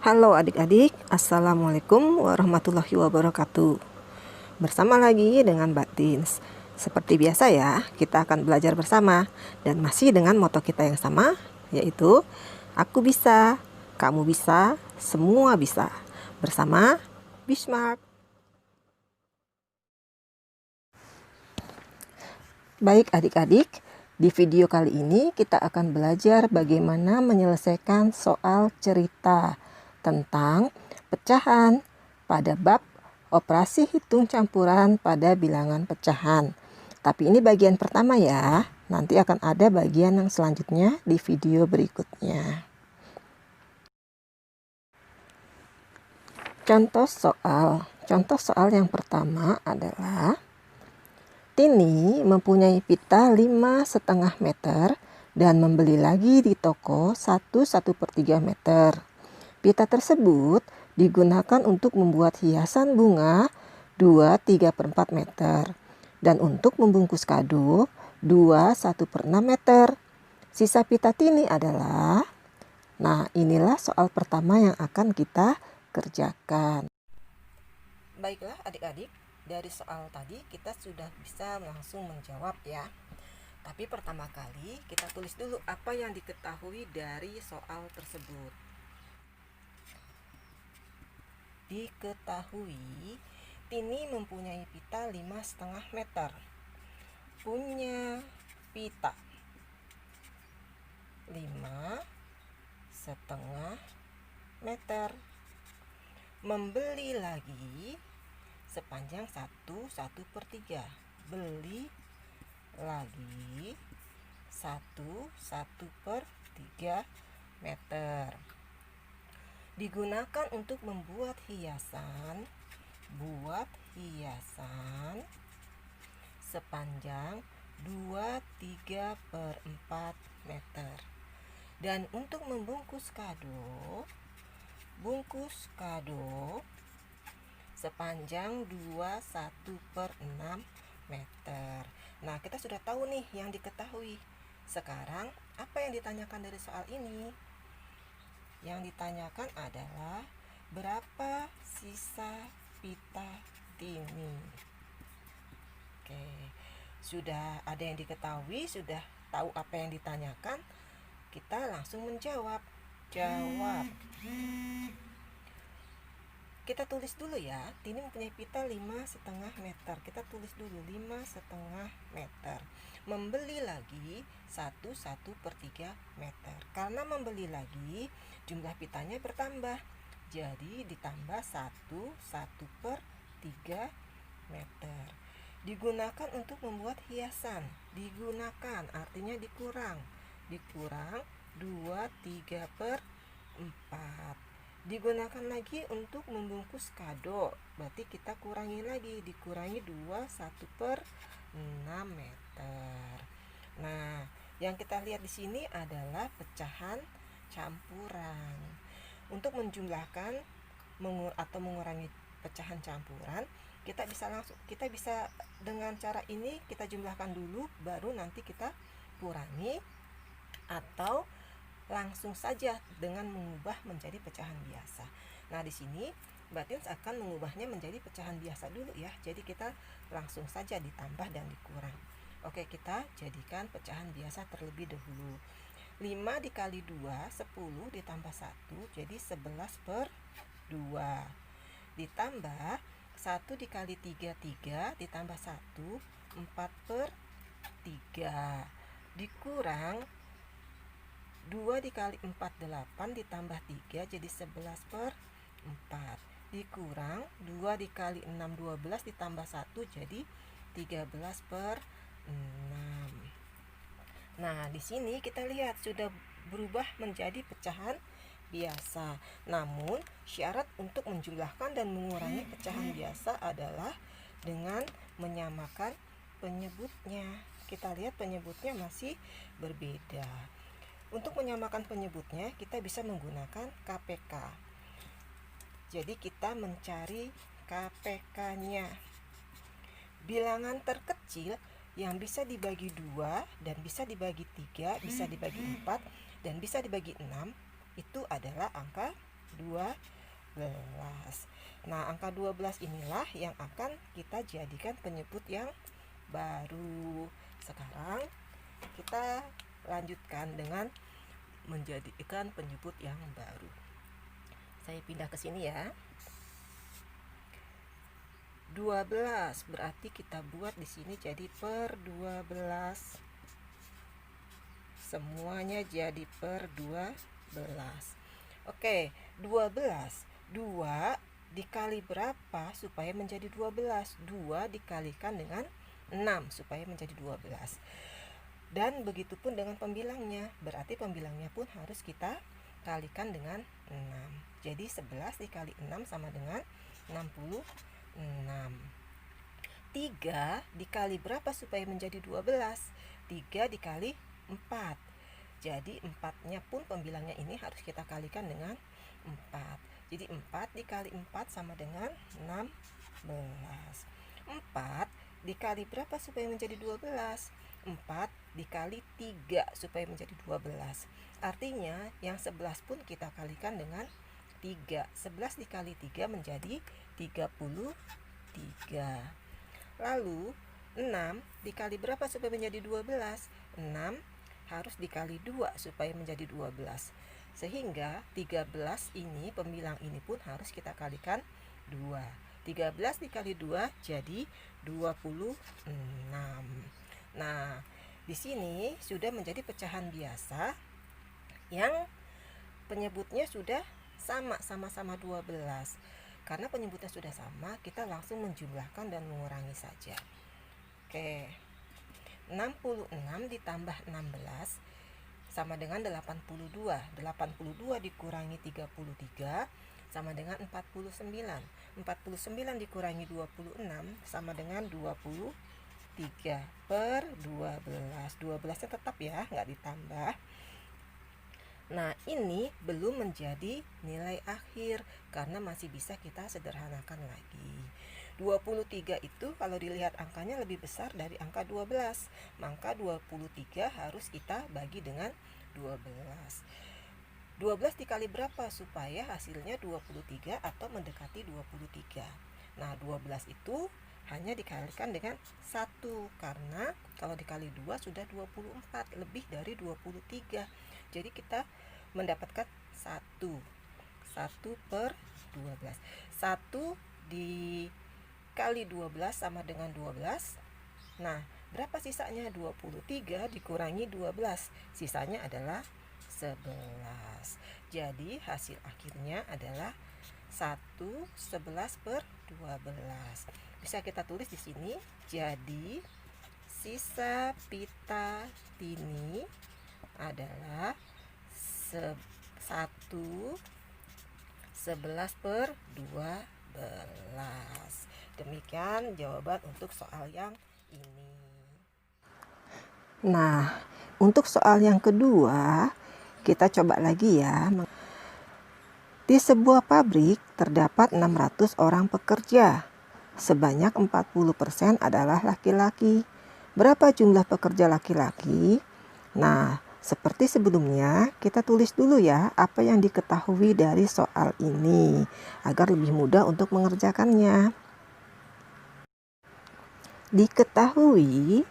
Halo adik-adik, Assalamualaikum warahmatullahi wabarakatuh. Bersama lagi dengan Mbak Tins. Seperti biasa ya, kita akan belajar bersama. Dan masih dengan moto kita yang sama, yaitu aku bisa, kamu bisa, semua bisa. Bersama Bismarck. Baik adik-adik, di video kali ini kita akan belajar bagaimana menyelesaikan soal cerita tentang pecahan pada bab operasi hitung campuran pada bilangan pecahan. Tapi ini bagian pertama ya, nanti akan ada bagian yang selanjutnya di video berikutnya. Contoh soal yang pertama adalah Tini mempunyai pita 5,5 meter dan membeli lagi di toko 1/3 meter. Pita tersebut digunakan untuk membuat hiasan bunga 2/3/4 meter dan untuk membungkus kado 2/1/6 meter. Sisa pita Tini adalah, nah inilah soal pertama yang akan kita kerjakan. Baiklah adik-adik, dari soal tadi kita sudah bisa langsung menjawab ya. Tapi pertama kali kita tulis dulu apa yang diketahui dari soal tersebut. Diketahui Tini mempunyai pita 5,5 meter. Punya pita 5,5 meter. Membeli lagi sepanjang 1/1/3. Beli lagi 1/1/3 meter. Digunakan untuk membuat hiasan. Buat hiasan sepanjang 2/3/4 meter. Dan untuk membungkus kado, bungkus kado sepanjang 2/1/6 meter. Nah, kita sudah tahu nih yang diketahui. Sekarang, apa yang ditanyakan dari soal ini? Yang ditanyakan adalah berapa sisa pita Tini. Oke, sudah ada yang diketahui, sudah tahu apa yang ditanyakan, kita langsung menjawab. Kita tulis dulu ya, Tini mempunyai pita 5,5 meter. Kita tulis dulu 5,5 meter. Membeli lagi 1/1/3 meter. Karena membeli lagi, jumlah pitanya bertambah. Jadi ditambah 1/1/3 meter. Digunakan untuk membuat hiasan. Digunakan artinya dikurang. Dikurang 2/3/4. Digunakan lagi untuk membungkus kado, berarti kita kurangi lagi, dikurangi 2/1/6 meter. Nah, yang kita lihat di sini adalah pecahan campuran. Untuk menjumlahkan atau mengurangi pecahan campuran, kita bisa dengan cara ini kita jumlahkan dulu, baru nanti kita kurangi, atau langsung saja dengan mengubah menjadi pecahan biasa. Nah, di sini Mbak Tins akan mengubahnya menjadi pecahan biasa dulu ya. Jadi kita langsung saja ditambah dan dikurang. Oke, kita jadikan pecahan biasa terlebih dahulu. 5 dikali 2, 10 ditambah 1, jadi 11/2. Ditambah 1 dikali 3, 3 ditambah 1, 4/3. Dikurang 2 dikali 4, 8 ditambah 3 jadi 11/4. Dikurang 2 dikali 6, 12 ditambah 1 jadi 13/6. Nah, di sini kita lihat sudah berubah menjadi pecahan biasa. Namun, syarat untuk menjumlahkan dan mengurangi pecahan biasa adalah dengan menyamakan penyebutnya. Kita lihat penyebutnya masih berbeda. Untuk menyamakan penyebutnya, kita bisa menggunakan KPK. Jadi kita mencari KPK-nya. Bilangan terkecil yang bisa dibagi 2 dan bisa dibagi 3, bisa dibagi 4 dan bisa dibagi 6 itu adalah angka 12. Nah, angka 12 inilah yang akan kita jadikan penyebut yang baru. Sekarang kita lanjutkan dengan menjadikan penyebut yang baru. Saya pindah ke sini ya. 12 berarti kita buat di sini jadi per 12. Semuanya jadi per 12. Oke, 12. 2 dikali berapa supaya menjadi 12? 2 dikalikan dengan 6 supaya menjadi 12. Dan begitu pun dengan pembilangnya. Berarti pembilangnya pun harus kita kalikan dengan 6. Jadi 11 dikali 6 sama dengan 66. 3 dikali berapa supaya menjadi 12? 3 dikali 4. Jadi 4-nya pun pembilangnya ini harus kita kalikan dengan 4. Jadi 4 dikali 4 sama dengan 16. 4 dikali berapa supaya menjadi 12? 4 dikali 3 supaya menjadi 12. Artinya yang 11 pun kita kalikan dengan 3. 11 dikali 3 menjadi 33. Lalu 6 dikali berapa supaya menjadi 12? 6 harus dikali 2 supaya menjadi 12. Sehingga 13 ini, pembilang ini pun harus kita kalikan 2. 13 dikali 2 jadi 26. Nah, di sini sudah menjadi pecahan biasa yang penyebutnya sudah sama-sama 12. Karena penyebutnya sudah sama, kita langsung menjumlahkan dan mengurangi saja. Oke. 66 ditambah 16 sama dengan 82. 82 dikurangi 33 sama dengan 49. 49 dikurangi 26 sama dengan 23 per 12. 12-nya tetap ya, nggak ditambah. Nah, ini belum menjadi nilai akhir karena masih bisa kita sederhanakan lagi. 23 itu kalau dilihat angkanya lebih besar dari angka 12. Maka 23 harus kita bagi dengan 12. 12 dikali berapa supaya hasilnya 23 atau mendekati 23. Nah, 12 itu hanya dikalikan dengan 1 karena kalau dikali 2 sudah 24, lebih dari 23. Jadi kita mendapatkan 1 per 12. 1 dikali 12 sama dengan 12. Nah, berapa sisanya? 23 dikurangi 12. Sisanya adalah 11. Jadi hasil akhirnya adalah 11 per 12. Bisa kita tulis di sini. Jadi sisa pita Tini adalah 11 per 12. Demikian jawaban untuk soal yang ini. Nah, untuk soal yang kedua, kita coba lagi ya. Di sebuah pabrik terdapat 600 orang pekerja. Sebanyak 40% adalah laki-laki. Berapa jumlah pekerja laki-laki? Nah, seperti sebelumnya, kita tulis dulu ya apa yang diketahui dari soal ini agar lebih mudah untuk mengerjakannya. Diketahui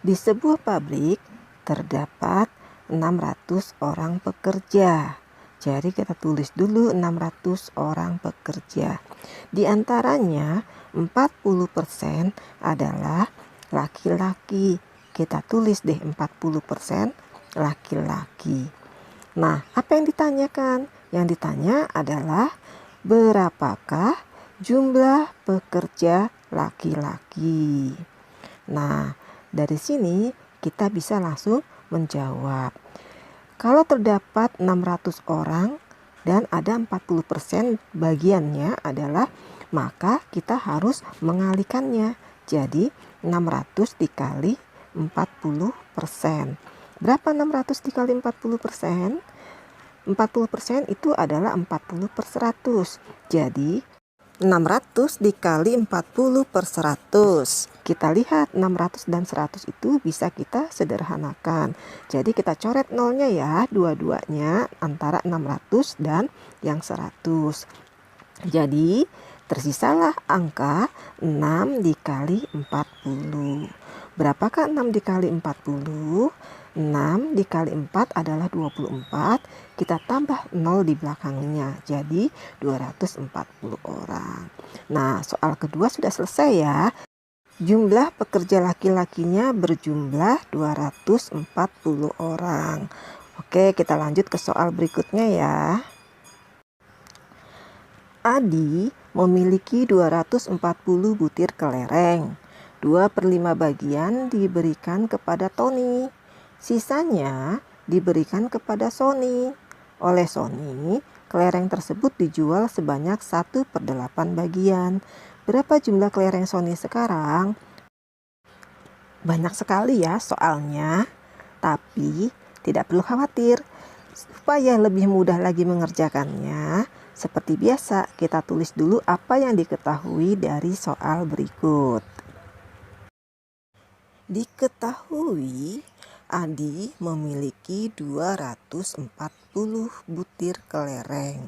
di sebuah pabrik terdapat 600 orang pekerja. Jadi kita tulis dulu 600 orang pekerja. Di antaranya 40% adalah laki-laki. Kita tulis deh 40% laki-laki. Nah, apa yang ditanyakan? Yang ditanya adalah berapakah jumlah pekerja laki-laki. Nah, dari sini kita bisa langsung menjawab. Kalau terdapat 600 orang dan ada 40% bagiannya adalah, maka kita harus mengalikannya. Jadi 600 dikali 40%. Berapa 600 dikali 40%? 40% itu adalah 40 per 100. Jadi 600 dikali 40 per 100. Kita lihat 600 dan 100 itu bisa kita sederhanakan. Jadi kita coret nolnya ya, dua-duanya antara 600 dan yang 100. Jadi tersisalah angka 6 dikali 40. Berapakah 6 dikali 40? 6 dikali 4 adalah 24, kita tambah 0 di belakangnya, jadi 240 orang. Nah, soal kedua sudah selesai ya. Jumlah pekerja laki-lakinya berjumlah 240 orang. Oke, kita lanjut ke soal berikutnya ya. Adi memiliki 240 butir kelereng. 2/5 bagian diberikan kepada Tony. Sisanya diberikan kepada Sony. Oleh Sony, kelereng tersebut dijual sebanyak 1/8 bagian. Berapa jumlah kelereng Sony sekarang? Banyak sekali ya soalnya, tapi tidak perlu khawatir. Supaya lebih mudah lagi mengerjakannya, seperti biasa kita tulis dulu apa yang diketahui dari soal berikut. Diketahui Adi memiliki 240 butir kelereng.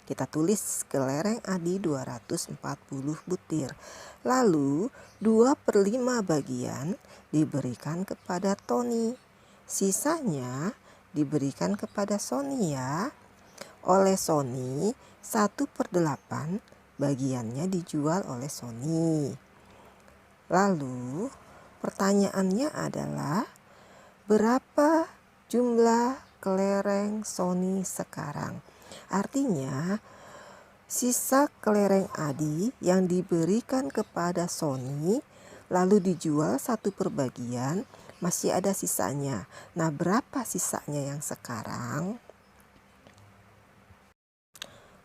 Kita tulis kelereng Adi 240 butir. Lalu 2/5 bagian diberikan kepada Tony. Sisanya diberikan kepada Sony ya. Oleh Sony 1/8 bagiannya dijual oleh Sony. Lalu pertanyaannya adalah berapa jumlah kelereng Sony sekarang? Artinya sisa kelereng Adi yang diberikan kepada Sony lalu dijual 1/4 bagian, masih ada sisanya. Nah, berapa sisanya yang sekarang?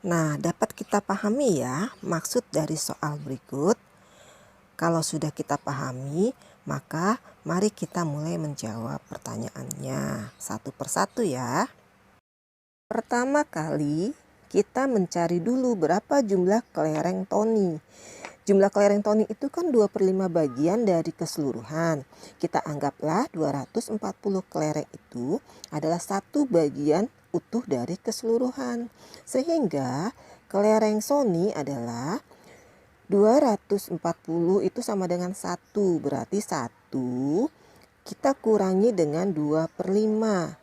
Nah, dapat kita pahami ya maksud dari soal berikut. Kalau sudah kita pahami, maka mari kita mulai menjawab pertanyaannya satu persatu ya. Pertama kali kita mencari dulu berapa jumlah kelereng Tony. Jumlah kelereng Tony itu kan 2/5 bagian dari keseluruhan. Kita anggaplah 240 kelereng itu adalah 1 bagian utuh dari keseluruhan. Sehingga kelereng Sony adalah 240 itu sama dengan 1. Berarti 1 kita kurangi dengan 2/5.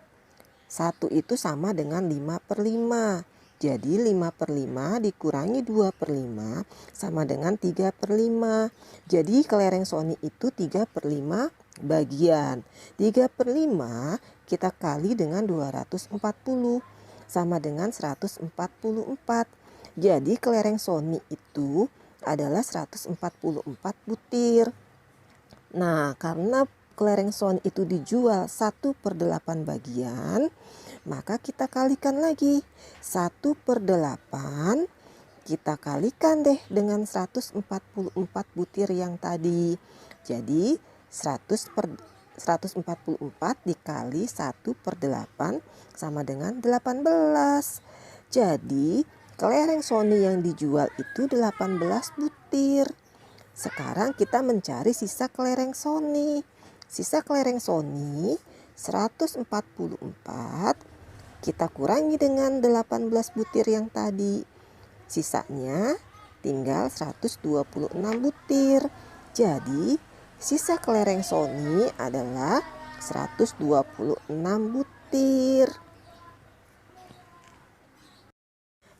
1 itu sama dengan 5/5. Jadi 5/5 dikurangi 2/5 sama dengan 3/5. Jadi kelereng Sony itu 3/5 bagian. 3/5 kita kali dengan 240 sama dengan 144. Jadi kelereng Sony itu adalah 144 butir. Nah, karena kelereng Sony itu dijual 1/8 bagian, maka kita kalikan lagi 1/8 kita kalikan deh dengan 144 butir yang tadi. Jadi 144 dikali 1/8 sama dengan 18. Jadi kelereng Sony yang dijual itu 18 butir. Sekarang kita mencari sisa kelereng Sony. Sisa kelereng Sony 144 kita kurangi dengan 18 butir yang tadi. Sisanya tinggal 126 butir. Jadi sisa kelereng Sony adalah 126 butir.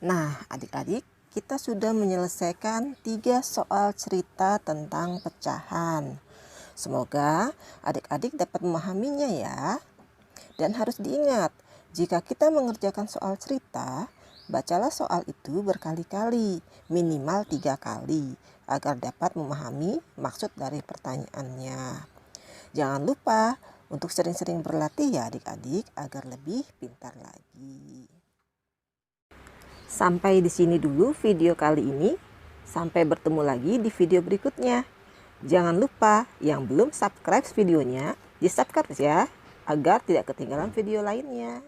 Nah, adik-adik, kita sudah menyelesaikan 3 soal cerita tentang pecahan. Semoga adik-adik dapat memahaminya ya. Dan harus diingat, jika kita mengerjakan soal cerita, bacalah soal itu berkali-kali, minimal 3 kali, agar dapat memahami maksud dari pertanyaannya. Jangan lupa untuk sering-sering berlatih ya adik-adik, agar lebih pintar lagi. Sampai di sini dulu video kali ini. Sampai bertemu lagi di video berikutnya. Jangan lupa yang belum subscribe videonya, di subscribe ya, agar tidak ketinggalan video lainnya.